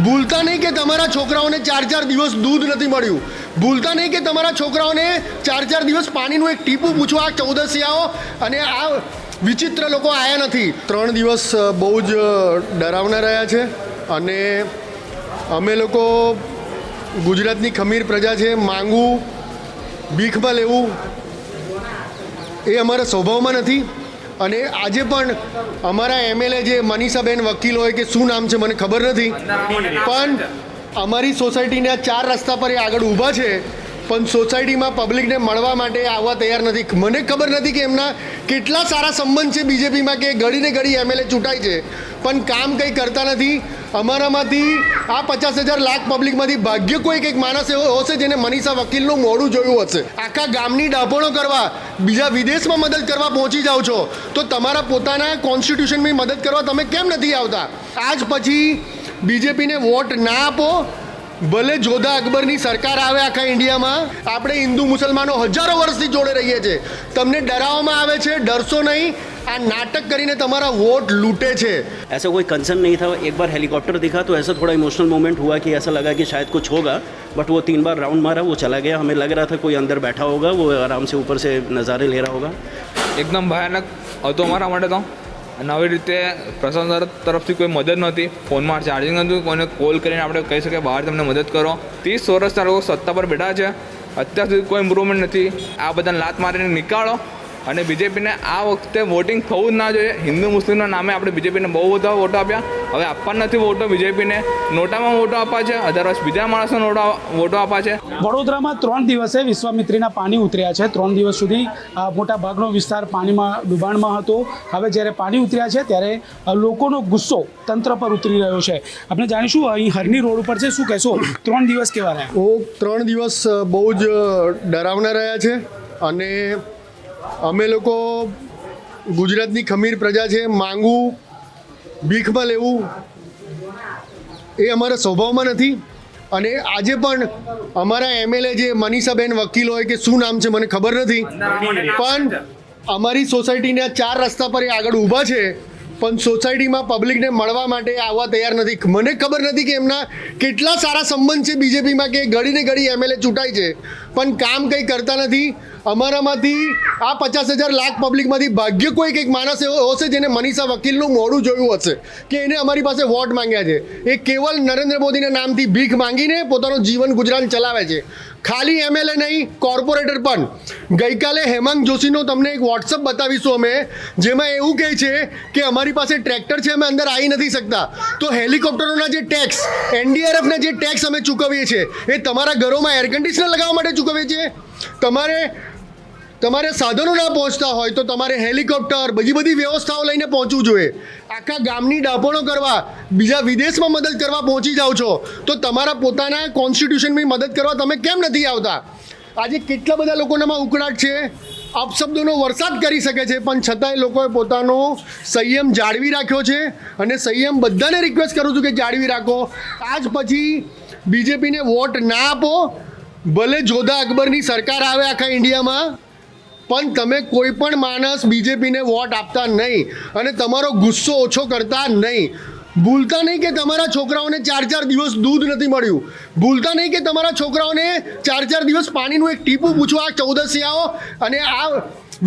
ભૂલતા નહીં કે તમારા છોકરાઓને 4 દિવસ દૂધ નથી મળ્યું. ભૂલતા નહીં કે તમારા છોકરાઓને 4 દિવસ પાણીનું એક ટીપું પૂછવા ચૌદસિયાઓ અને આ વિચિત્ર લોકો આવ્યા નથી. 3 દિવસ બહુ જ ડરાવના રહ્યા છે અને અમે લોકો ગુજરાતની ખમીર પ્રજા છે. માંગવું, ભીખમાં લેવું એ અમારા સ્વભાવમાં નથી. અને આજે પણ અમારા એમએલએ જે મનીષાબેન વકીલ હોય કે શું નામ છે મને ખબર નથી, પણ અમારી સોસાયટીના 4 રસ્તા પર એ આગળ ઊભા છે, પણ સોસાયટીમાં પબ્લિકને મળવા માટે આવવા તૈયાર નથી. મને ખબર નથી કે એમના કેટલા સારા સંબંધ છે બીજેપીમાં કે ઘડીને ઘડી એમએલએ ચૂંટાય છે પણ કામ કંઈ કરતા નથી. અમારામાંથી આ 50,000 લાખ પબ્લિકમાંથી ભાગ્ય કોઈ એક માણસ એવો હશે જેને મનીષા વકીલનું મોઢું જોયું હશે. આખા ગામની ડાપણો કરવા બીજા વિદેશમાં મદદ કરવા પહોંચી જાઓ છો તો તમારા પોતાના કોન્સ્ટિટ્યુશનમાં મદદ કરવા તમે કેમ નથી આવતા? આજ પછી બીજેપીને વોટ ના આપો. ભલે જોધા અકબરની સરકાર આવે આખા ઇન્ડિયામાં, આપણે હિન્દુ મુસલમાનો હજારો વર્ષથી જોડે રહીએ છીએ. તમને ડરાવવામાં આવે છે, ડરશો નહીં. આ નાटक કરીને તમાरा वोट लूटे छे. ऐसा कोई कंसर्न नहीं था. एक बार हेलीकॉप्टर दिखा तो ऐसा थोड़ा इमोशनल मोमेंट हुआ कि ऐसा लगा कि शायद कुछ होगा, बट वो 3 बार राउंड मारा, वो चला गया. हमें लग रहा था कोई अंदर बैठा होगा, वो आराम से ऊपर से नज़ारे ले रहा होगा. એકદમ ભયાનક હતો અમારા માટે તો. અને આવી રીતે પ્રશાસન તરફથી કોઈ મદદ નહોતી. ફોનમાં ચાર્જિંગ હતું, કોઈને કોલ કરીને આપણે કહી શકીએ બહાર તમને મદદ કરો. 30 વર્ષના લોકો સત્તા પર બેઠા છે, અત્યાર સુધી કોઈ ઇમ્પ્રુવમેન્ટ નથી. આ બધાને લાત મારીને નીકાળો. અને બીજેપીને આ વખતે વોટિંગ થવું જ ના જોઈએ. હિન્દુ મુસ્લિમના નામે આપણે બીજેપીને બહુ બધા વોટો આપ્યા, હવે આપવાના નથી વોટો બીજેપીને. નોટામાં વોટો આપવા છે, અધરવાઇઝ બીજા માણસોને વોટો આપવા છે. વડોદરામાં 3 દિવસે વિશ્વામિત્રીના પાણી ઉતર્યા છે. 3 દિવસ સુધી મોટા ભાગનો વિસ્તાર પાણીમાં ડૂબાણમાં હતો. હવે જ્યારે પાણી ઉતર્યા છે ત્યારે લોકોનો ગુસ્સો તંત્ર પર ઉતરી રહ્યો છે. આપણે જાણીશું અહીં હરની રોડ ઉપર છે, શું કહેશો? 3 દિવસ કેવા રહ્યા? 3 દિવસ બહુ જ ડરાવના રહ્યા છે અને અમે લોકો ગુજરાતની ખમીર પ્રજા છે. માંગવું, ભીખમાં લેવું એ અમારા સ્વભાવમાં નથી. અને આજે પણ અમારા એમએલએ જે મનીષાબેન વકીલ હોય કે શું નામ છે મને ખબર નથી, પણ અમારી સોસાયટીના 4 રસ્તા પર એ આગળ ઊભા છે, પણ સોસાયટીમાં પબ્લિકને મળવા માટે આવવા તૈયાર નથી. મને ખબર નથી કે એમના કેટલા સારા સંબંધ છે બીજેપીમાં કે ઘડીને ઘડી એમએલએ ચૂંટાય છે પણ કામ કંઈ કરતા નથી. અમારામાંથી આ 50,000 લાખ પબ્લિકમાંથી ભાગ્ય કોઈ એક માણસ એવો હશે જેને મનીષા વકીલનું મોઢું જોયું હશે કે એને અમારી પાસે વોટ માંગ્યા છે. એ કેવલ નરેન્દ્ર મોદીના નામથી ભીખ માંગીને પોતાનું જીવન ગુજરાન ચલાવે છે. ખાલી એમએલએ નહીં, કોર્પોરેટર પણ. ગઈકાલે હેમાંગ જોશીનો તમને એક વોટ્સઅપ બતાવીશું અમે, જેમાં એવું કહે છે કે અમારી પાસે ટ્રેક્ટર છે, અમે અંદર આવી નથી શકતા. તો હેલિકોપ્ટરોના જે ટેક્સ, એનડીઆરએફના જે ટેક્સ અમે ચૂકવીએ છીએ એ તમારા ઘરોમાં એર કન્ડિશનર લગાવવા માટે ચૂકવીએ છીએ. તમારે સાધનો ના પહોંચતા હોય તો તમારે હેલિકોપ્ટર બધી વ્યવસ્થાઓ લઈને પહોંચવું જોઈએ. આખા ગામની ડાપણો કરવા બીજા વિદેશમાં મદદ કરવા પહોંચી જાઓ છો તો તમારા પોતાના કોન્સ્ટિટ્યુશનમાં મદદ કરવા તમે કેમ નથી આવતા? આજે કેટલા બધા લોકોનામાં ઉકળાટ છે, અપશબ્દોનો વરસાદ કરી શકે છે, પણ છતાંય લોકોએ પોતાનો સંયમ જાળવી રાખ્યો છે. અને સંયમ બધાને રિક્વેસ્ટ કરું છું કે જાળવી રાખો. આજ પછી બીજેપીને વોટ ના આપો. ભલે જોધા અકબરની સરકાર આવે આખા ઇન્ડિયામાં, પણ તમે કોઈ પણ માણસ બીજેપીને વોટ આપતા નહીં અને તમારો ગુસ્સો ઓછો કરતા નહીં. ભૂલતા નહીં કે તમારા છોકરાઓને 4 દિવસ દૂધ નથી મળ્યું. ભૂલતા નહીં કે તમારા છોકરાઓને 4 દિવસ પાણીનું એક ટીપું પૂછવા ચૌદસિયાઓ અને આ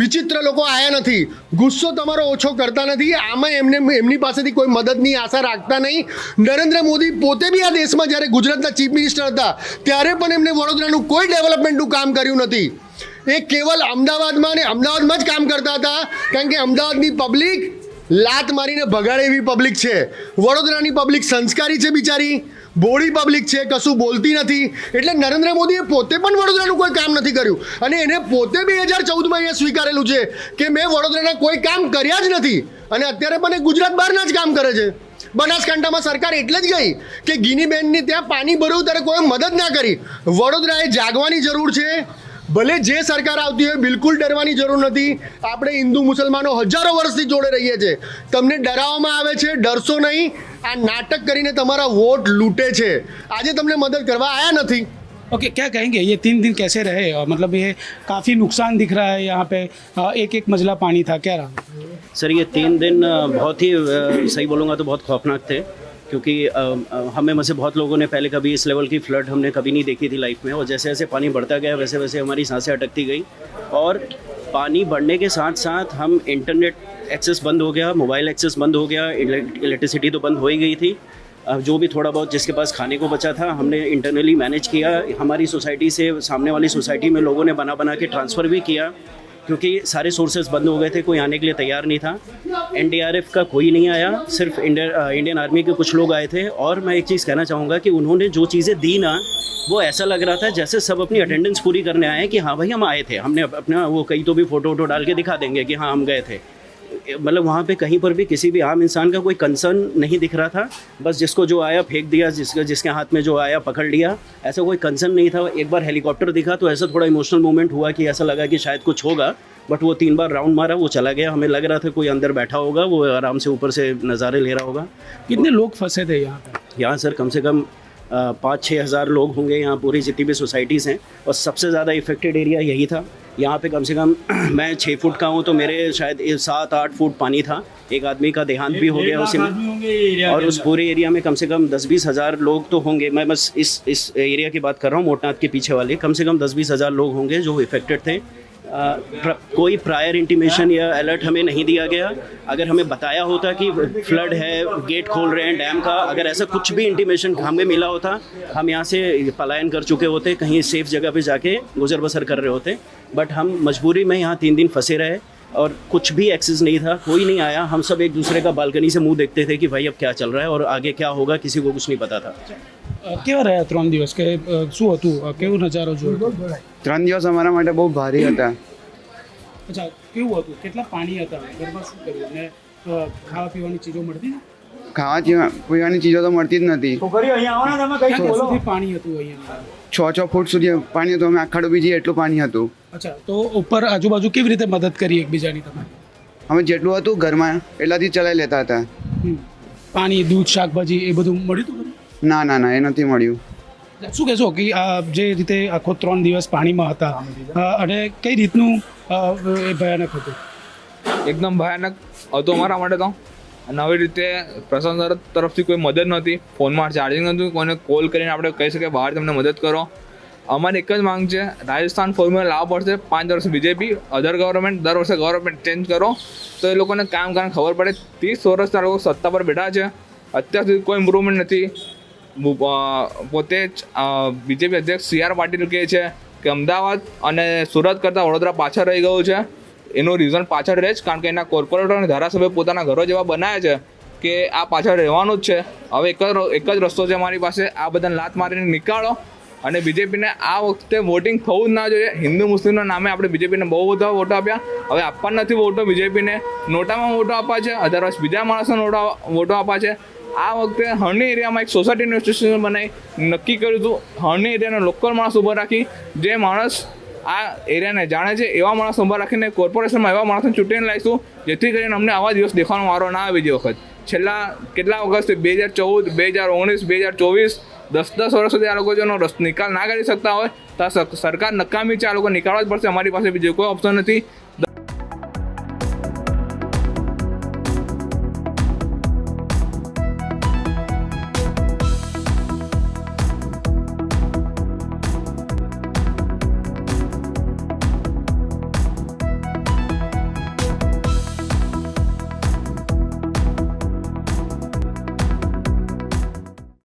વિચિત્ર લોકો આવ્યા નથી. ગુસ્સો તમારો ઓછો કરતા નથી. આમાં એમની પાસેથી કોઈ મદદની આશા રાખતા નહીં. નરેન્દ્ર મોદી પોતે બી આ દેશમાં જ્યારે ગુજરાતના ચીફ મિનિસ્ટર હતા ત્યારે પણ એમને વડોદરાનું કોઈ ડેવલપમેન્ટનું કામ કર્યું નથી. એ કેવલ અમદાવાદમાં જ કામ કરતા હતા, કારણ કે અમદાવાદની પબ્લિક લાત મારીને ભગાડે એવી પબ્લિક છે. વડોદરાની પબ્લિક સંસ્કારી છે, બિચારી ભોળી પબ્લિક છે, કશું બોલતી નથી. એટલે નરેન્દ્ર મોદીએ પોતે પણ વડોદરાનું કોઈ કામ નથી કર્યું અને એને પોતે 2014માં એ સ્વીકારેલું છે કે મેં વડોદરાના કોઈ કામ કર્યા જ નથી. અને અત્યારે પણ એ ગુજરાત બહારના જ કામ કરે છે. બનાસકાંઠામાં સરકાર એટલે જ ગઈ કે ગિનીબેનને ત્યાં પાણી ભર્યું ત્યારે કોઈ મદદ ના કરી. વડોદરાએ જાગવાની જરૂર છે. ભલે જે સરકાર આવતી હોય બિલકુલ ડરવાની જરૂર નથી. આપણે હિન્દુ મુસલમાનો હજારો વર્ષથી જોડે રહીએ છીએ. તમને ડરાવવામાં આવે છે, ડરશો નહીં. આ નાટક કરીને તમારા વોટ લૂંટે છે. આજે તમને મદદ કરવા આવ્યા નથી, ओके, क्या कहेंगे ये 3 दिन कैसे रहे? मतलब ये काफ़ी नुकसान दिख रहा है यहाँ पे, एक एक मंजिला पानी था, क्या रहा? सर ये 3 दिन बहुत ही सही बोलूँगा तो बहुत खौफनाक थे, क्योंकि हमें में से बहुत लोगों ने पहले कभी इस लेवल की फ्लड हमने कभी नहीं देखी थी लाइफ में, और जैसे जैसे पानी बढ़ता गया वैसे वैसे हमारी सांसें अटकती गई, और पानी बढ़ने के साथ साथ हम इंटरनेट एक्सेस बंद हो गया, मोबाइल एक्सेस बंद हो गया, इलेक्ट्रिसिटी तो बंद हो ही गई थी। जो भी थोड़ा बहुत जिसके पास खाने को बचा था हमने इंटरनली मैनेज किया, हमारी सोसाइटी से सामने वाली सोसाइटी में लोगों ने बना के ट्रांसफ़र भी किया, क्योंकि सारे सोर्सेज बंद हो गए थे, कोई आने के लिए तैयार नहीं था। एनडीआरएफ का कोई नहीं आया, सिर्फ इंडियन आर्मी के कुछ लोग आए थे। और मैं एक चीज़ कहना चाहूँगा कि उन्होंने जो चीज़ें दी ना, वो ऐसा लग रहा था जैसे सब अपनी अटेंडेंस पूरी करने आए कि हाँ भाई हम आए थे, हमने अपना वो कहीं तो भी फ़ोटो डाल के दिखा देंगे कि हाँ हम गए थे। मतलब वहाँ पे कहीं पर भी किसी भी आम इंसान का कोई कंसर्न नहीं दिख रहा था, बस जिसको जो आया फेंक दिया, जिसके हाथ में जो आया पकड़ लिया, ऐसा कोई कंसर्न नहीं था। एक बार हेलीकॉप्टर दिखा तो ऐसा थोड़ा इमोशनल मोमेंट हुआ कि ऐसा लगा कि शायद कुछ होगा, बट वो 3 बार राउंड मारा, वो चला गया। हमें लग रहा था कोई अंदर बैठा होगा, वो आराम से ऊपर से नज़ारे ले रहा होगा। कितने लोग फंसे थे यहाँ पे? यहाँ सर कम से कम 5-6 हज़ार लोग होंगे यहाँ पूरी जितनी भी सोसाइटीज़ हैं, और सबसे ज़्यादा इफेक्टेड एरिया यही था। यहाँ पे कम से कम मैं 6 फुट का हूँ तो मेरे शायद 7-8 फुट पानी था। एक आदमी का देहांत भी हो गया उसी में, और उस पूरे एरिया में कम से कम 10-20 हज़ार लोग तो होंगे। मैं बस इस एरिया की बात कर रहा हूँ, मोटनाथ के पीछे वाले, कम से कम 10-20 हज़ार लोग होंगे जो इफेक्टेड थे। कोई प्रायर इंटीमेशन या अलर्ट हमें नहीं दिया गया। अगर हमें बताया होता कि फ्लड है, गेट खोल रहे हैं डैम का, अगर ऐसा कुछ भी इंटीमेशन हमें मिला होता, हम यहाँ से पलायन कर चुके होते, कहीं सेफ जगह पे जाके गुजर बसर कर रहे होते। बट हम मजबूरी में यहाँ 3 दिन फंसे रहे, और कुछ भी एक्सेस नहीं था, कोई नहीं आया। हम सब एक दूसरे का बालकनी से मुंह देखते थे कि भाई अब क्या चल रहा है और आगे क्या होगा, किसी को कुछ नहीं पता था। કેવા રહ્યા 3 દિવસ કે શું હતું, કેવો નજારો જોયો? 3 દિવસ અમારા માટે બહુ ભારી હતા. અચ્છા, કેવું હતું, કેટલા પાણી હતા, ઘરમાં શું કર્યું, અને ખાવા પીવાની ચીજો મળતી? ખાવા પીવાની ચીજો તો મળતી જ નથી. ક્યાં સુધી પાણી હતું અહીંયા? 6 ફૂટ સુધી પાણી હતું. અમે આખા ડૂબી જઈએ એટલું પાણી હતું. અચ્છા, તો ઉપર આજુબાજુ કેવી રીતે મદદ કરી એકબીજાની તમે? અમે જેટલું હતું ઘરમાં એટલાથી ચલાવી લેતા હતા. પાણી, દૂધ, શાકભાજી એ બધું મળ્યું હતું? ના ના ના, એ નથી મળ્યું. શું કહેશો કે આ જે રીતે આખો 3 દિવસ પાણીમાં હતા, અને કઈ રીતનું એ ભયાનક હતું? એકદમ ભયાનક હતું અમારા માટે તો. અને આવી રીતે પ્રશાસન તરફથી કોઈ મદદ નહોતી, ફોનમાં ચાર્જિંગ નહોતું, કોઈને કોલ કરીને આપણે કહી શકીએ બહાર તમને મદદ કરો. અમારી એક જ માંગ છે, રાજસ્થાન ફોર્મ્યુલા લાવવા પડશે. 5 વર્ષ બીજેપી, અધર ગવર્મેન્ટ, દર વર્ષે ગવર્મેન્ટ ચેન્જ કરો તો એ લોકોને કામ કારણ ખબર પડે. 30 વર્ષના લોકો સત્તા પર બેઠા છે, અત્યાર સુધી કોઈ ઇમ્પ્રુવમેન્ટ નથી. પોતે જ બીજેપી અધ્યક્ષ CR પાટીલ કહે છે કે અમદાવાદ અને સુરત કરતાં વડોદરા પાછળ રહી ગયું છે. એનું રીઝન પાછળ રહે જ કારણ કે એના કોર્પોરેટર અને ધારાસભ્ય પોતાના ઘરો જેવા બનાવ્યા છે કે આ પાછળ રહેવાનું જ છે. હવે એક જ રસ્તો છે અમારી પાસે, આ બધાને લાત મારીને નીકાળો. અને બીજેપીને આ વખતે વોટિંગ થવું જ ના જોઈએ. હિન્દુ મુસ્લિમના નામે આપણે બીજેપીને બહુ બધા વોટો આપ્યા, હવે આપવા નથી વોટો બીજેપીને. નોટામાં વોટો આપ્યા છે, અધરવાઇઝ બીજા માણસોને વોટો આપ્યા છે. આ વખતે હરણી એરિયામાં એક સોસાયટીનું ઇન્સ્ટિટ્યુશન બનાવી નક્કી કર્યું હતું, હરણી એરિયાનો લોકલ માણસ ઊભો રાખી, જે માણસ આ એરિયાને જાણે છે એવા માણસ ઊભા રાખીને કોર્પોરેશનમાં એવા માણસને ચૂંટીને લાવીશું, જેથી કરીને અમને આવા દિવસ દેખાવાનો વારો ના આવે બીજી વખત. છેલ્લા કેટલા વખતથી 2014, 2019, 2024, 10 વર્ષ સુધી આ લોકો જેનો નિકાલ ના કરી શકતા હોય તો સરકાર નકામી છે. આ લોકો નીકાળવા જ પડશે, અમારી પાસે બીજો કોઈ ઓપ્શન નથી.